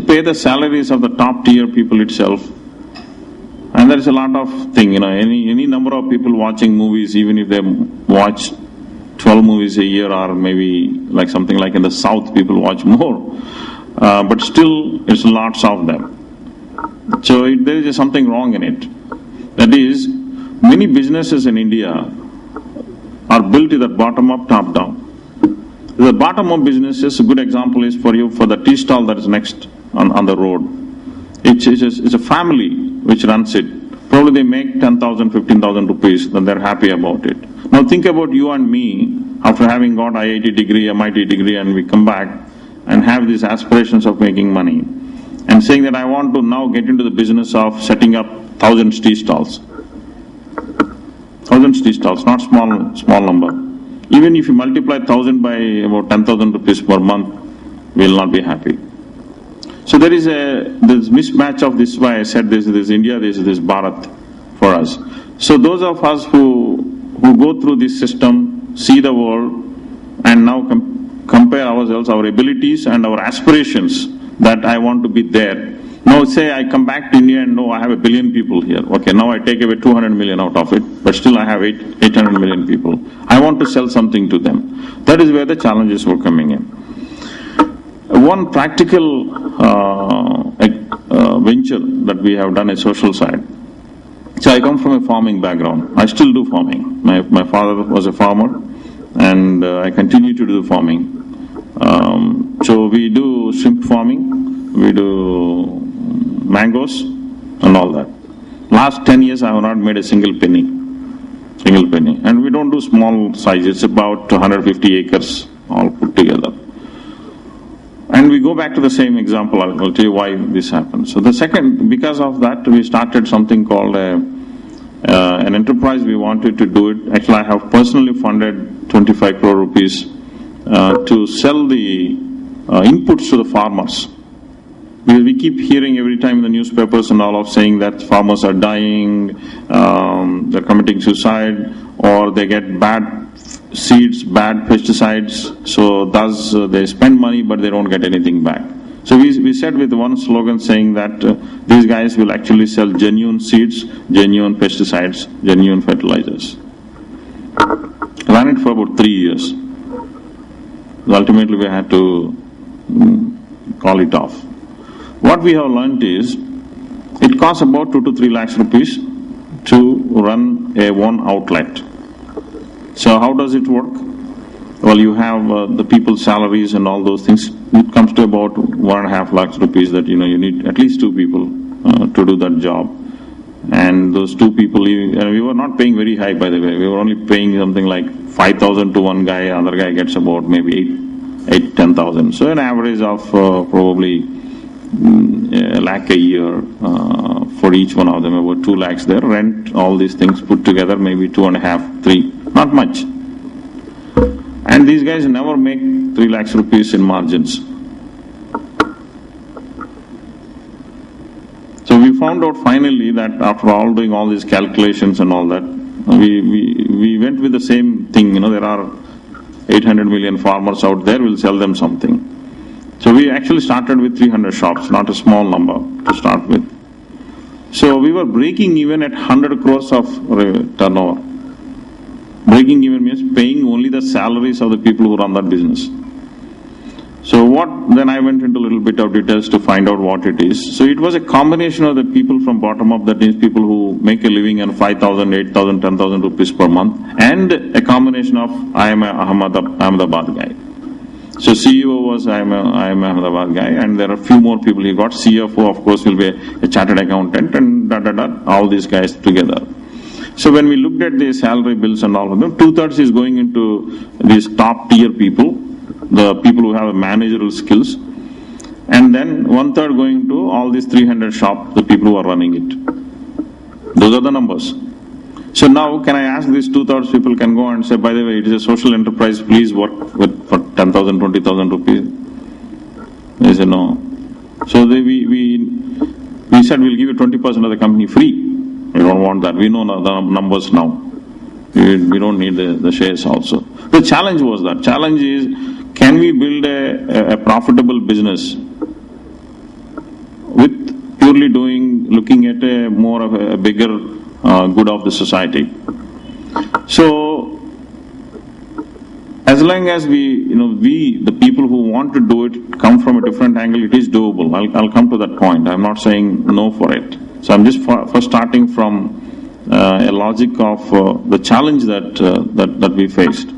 pay the salaries of the top tier people itself. And there is a lot of thing, any number of people watching movies, even if they watch 12 movies a year, or maybe like something like in the South, people watch more. But still, it's lots of them. So there is something wrong in it. That is, many businesses in India are built either bottom up, top down. The bottom up businesses, a good example is for the tea stall that is next on the road. It's a family which runs it. Probably they make 10,000, 15,000 rupees, then they're happy about it. Now think about you and me, after having got IIT degree, MIT degree, and we come back and have these aspirations of making money, and saying that I want to now get into the business of setting up 1,000 tea stalls. 1,000 tea stalls, not small number. Even if you multiply 1,000 by about 10,000 rupees per month, we will not be happy. So there is this mismatch of this, why I said this India, this Bharat for us. So those of us who go through this system, see the world, and now compare ourselves, our abilities and our aspirations, that I want to be there. Now say I come back to India and I have 1 billion people here. Okay, now I take away 200 million out of it, but still I have 800 million people. I want to sell something to them. That is where the challenges were coming in. One practical venture that we have done, a social side. So I come from a farming background. I still do farming. My father was a farmer, and I continue to do farming. So we do shrimp farming, we do mangoes and all that. Last 10 years I have not made a single penny. And we don't do small size, it's about 150 acres all put together. And we go back to the same example, I'll tell you why this happened. So the second, because of that, we started something called an enterprise. We wanted to do it. Actually, I have personally funded 25 crore rupees to sell the inputs to the farmers. Because we keep hearing every time in the newspapers and all of saying that farmers are dying, they're committing suicide, or they get bad seeds, bad pesticides, so thus they spend money but they don't get anything back. So we said with one slogan saying that these guys will actually sell genuine seeds, genuine pesticides, genuine fertilizers. Ran it for about 3 years. Ultimately we had to call it off. What we have learned is, it costs about 2 to 3 lakhs rupees to run one outlet. So how does it work? Well, you have the people's salaries and all those things. It comes to about 1.5 lakhs rupees that you need at least 2 people to do that job. And those 2 people, we were not paying very high, by the way. We were only paying something like 5,000 to one guy, other guy gets about maybe 10,000. So an average of probably a lakh a year for each one of them, about 2 lakhs there. Rent, all these things put together, maybe 2.5, 3, not much. And these guys never make 3 lakhs rupees in margins. So we found out finally that after all doing all these calculations and all that, we went with the same thing. There are 800 million farmers out there, we'll sell them something. So we actually started with 300 shops, not a small number to start with. So we were breaking even at 100 crores of turnover. Breaking even means paying only the salaries of the people who run that business. So then I went into a little bit of details to find out what it is. So it was a combination of the people from bottom up, that means people who make a living on 5,000, 8,000, 10,000 rupees per month, and a combination of I am a Ahmedabad guy. So CEO was I am Ahmedabad guy, and there are a few more people he got. CFO, of course, will be a chartered accountant, and all these guys together. So when we looked at the salary bills and all of them, 2/3 is going into these top tier people, the people who have managerial skills, and then 1/3 going to all these 300 shops, the people who are running it. Those are the numbers. So now, can I ask these 2/3 people can go and say, by the way, it is a social enterprise, please work for 10,000, 20,000 rupees? They say no. So we said we'll give you 20% of the company free. We don't want that. We know the numbers now. We don't need the shares also. The challenge was that. Challenge is, can we build a profitable business purely looking at a more of a bigger good of the society. So, as long as the people who want to do it come from a different angle, it is doable. I'll come to that point. I'm not saying no for it. So I'm just first starting from a logic of the challenge that we faced.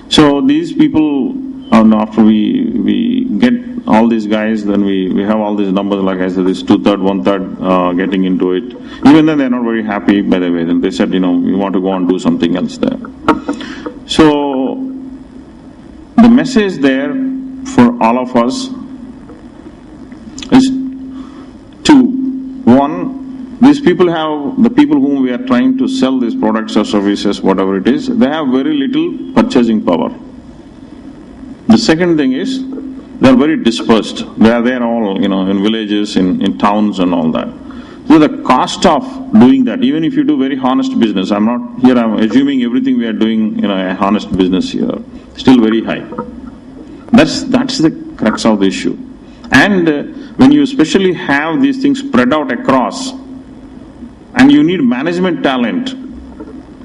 So these people, after we get all these guys, then we have all these numbers, like I said, this 2/3, 1/3 getting into it. Even then they're not very happy, by the way. Then they said, we want to go and do something else there. So the message there for all of us is two. One, the people whom we are trying to sell these products or services, whatever it is, they have very little purchasing power. The second thing is, they are very dispersed. They are there all, in villages, in towns and all that. So the cost of doing that, even if you do very honest business, I'm assuming everything we are doing, a honest business here, still very high. That's the crux of the issue. And when you especially have these things spread out across, and you need management talent.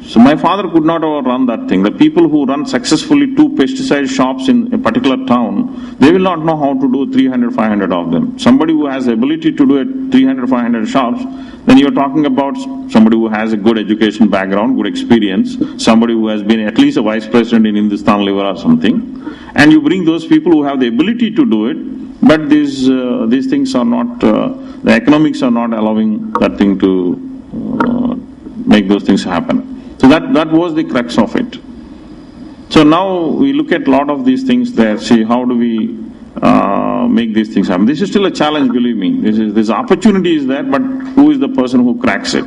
So my father could not have run that thing. The people who run successfully 2 pesticide shops in a particular town, they will not know how to do 300, 500 of them. Somebody who has the ability to do it 300, 500 shops, then you're talking about somebody who has a good education background, good experience, somebody who has been at least a vice president in Hindustan Liver or something, and you bring those people who have the ability to do it, but these things are not, the economics are not allowing that thing to make those things happen. So that was the crux of it. So now we look at a lot of these things there, see how do we make these things happen. This is still a challenge, believe me. This opportunity is there, but who is the person who cracks it?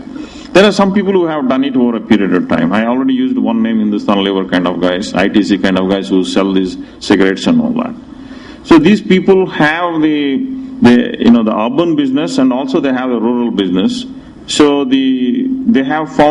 There are some people who have done it over a period of time. I already used one name, Hindustan Liver kind of guys, ITC kind of guys who sell these cigarettes and all that. So these people have the urban business, and also they have a rural business. So they have found